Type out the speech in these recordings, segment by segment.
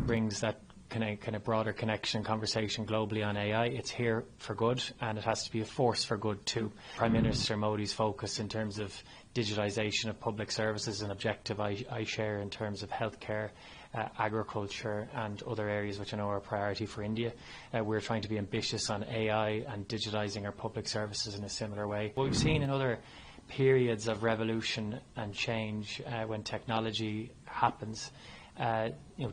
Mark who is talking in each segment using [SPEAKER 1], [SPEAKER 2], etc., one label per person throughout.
[SPEAKER 1] brings that kind of broader connection and conversation globally on AI. It's here for good, and it has to be a force for good too. Prime Minister Modi's focus in terms of digitalisation of public services is an objective I share in terms of healthcare, agriculture and other areas which I know are a priority for India. We're trying to be ambitious on AI and digitalising our public services in a similar way. What we've seen in other periods of revolution and change when technology happens,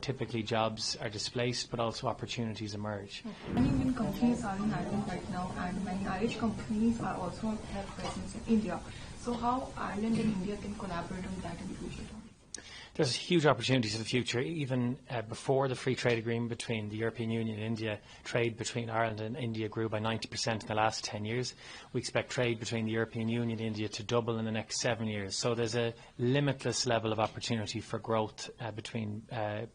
[SPEAKER 1] typically jobs are displaced, but also opportunities emerge.
[SPEAKER 2] Many Indian companies are in Ireland right now, and many Irish companies are also have presence in India. So how Ireland and India can collaborate on that in the future?
[SPEAKER 1] There's huge opportunities for the future. Even before the free trade agreement between the European Union and India, trade between Ireland and India grew by 90% in the last 10 years. We expect trade between the European Union and India to double in the next 7 years. So there's a limitless level of opportunity for growth between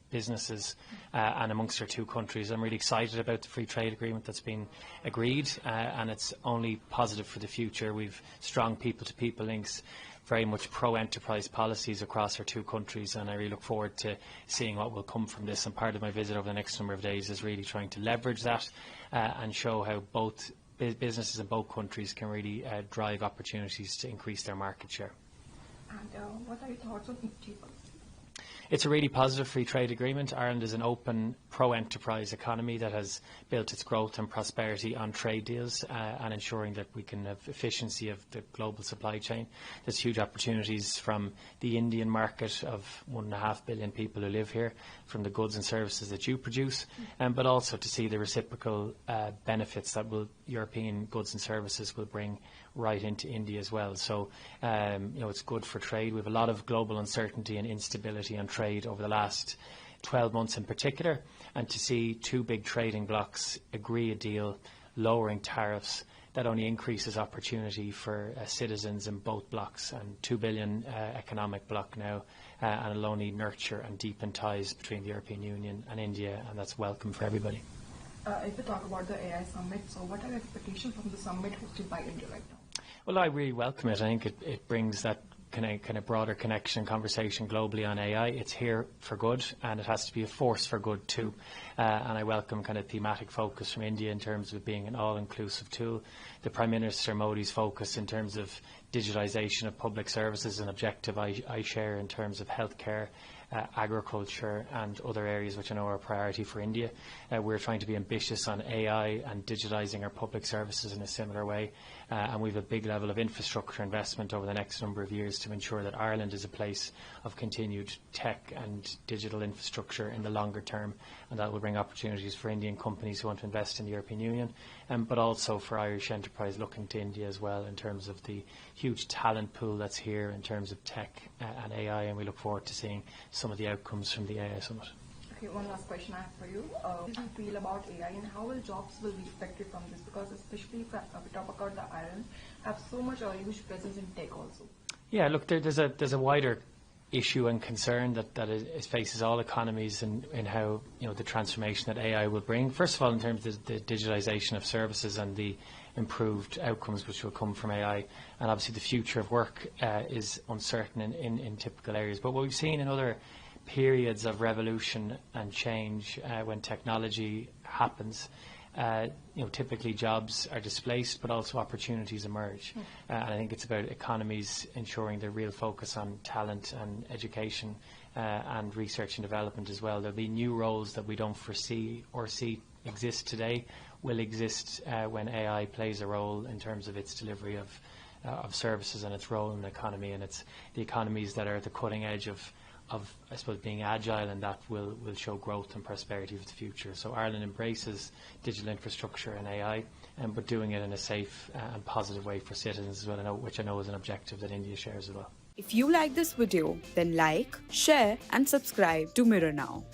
[SPEAKER 1] businesses and amongst our two countries. I'm really excited about the free trade agreement that's been agreed, and it's only positive for the future. We've strong people-to-people links, very much pro-enterprise policies across our two countries, and I really look forward to seeing what will come from this. And part of my visit over the next number of days is really trying to leverage that and show how both businesses in both countries can really drive opportunities to increase their market share.
[SPEAKER 2] And what are your thoughts on FTA policy?
[SPEAKER 1] It's a really positive free trade agreement. Ireland is an open, pro-enterprise economy that has built its growth and prosperity on trade deals and ensuring that we can have efficiency of the global supply chain. There's huge opportunities from the Indian market of 1.5 billion people who live here, from the goods and services that you produce, but also to see the reciprocal benefits that European goods and services will bring right into India as well. So, it's good for trade. We have a lot of global uncertainty and instability on trade over the last 12 months in particular, and to see two big trading blocs agree a deal lowering tariffs, that only increases opportunity for citizens in both blocs, and 2 billion economic bloc now, and it'll only nurture and deepen ties between the European Union and India, and that's welcome for everybody.
[SPEAKER 2] If we talk about the AI summit, so what are your expectations from the summit hosted by India right now?
[SPEAKER 1] Well, I really welcome it. I think it brings that kind of broader connection and conversation globally on AI. It's here for good, and it has to be a force for good too. And I welcome kind of thematic focus from India in terms of being an all-inclusive tool. The Prime Minister Modi's focus in terms of digitalisation of public services is an objective I share in terms of healthcare, agriculture and other areas which I know are a priority for India. We're trying to be ambitious on AI and digitalising our public services in a similar way, and we have a big level of infrastructure investment over the next number of years to ensure that Ireland is a place of continued tech and digital infrastructure in the longer term, and that will bring opportunities for Indian companies who want to invest in the European Union, but also for Irish enterprise looking to India as well in terms of the huge talent pool that's here in terms of tech and AI, and we look forward to seeing some of the outcomes from the AI Summit.
[SPEAKER 2] Okay, one last question I have for you. How do you feel about AI, and how will jobs will be affected from this? Because especially if we talk about the Ireland, have so much huge presence in tech also.
[SPEAKER 1] Yeah, look, there's a wider issue and concern that it faces all economies in how the transformation that AI will bring. First of all, in terms of the digitalisation of services and the improved outcomes which will come from AI, and obviously the future of work is uncertain in typical areas. But what we've seen in other periods of revolution and change when technology happens, typically jobs are displaced, but also opportunities emerge. And I think it's about economies ensuring their real focus on talent and education and research and development as well. There'll be new roles that we don't foresee or see exist today will exist when AI plays a role in terms of its delivery of services and its role in the economy. And it's the economies that are at the cutting edge of I suppose, being agile, and that will show growth and prosperity for the future. So Ireland embraces digital infrastructure and AI, but doing it in a safe and positive way for citizens as well, which I know is an objective that India shares as well.
[SPEAKER 3] If you like this video, then like, share and subscribe to Mirror Now.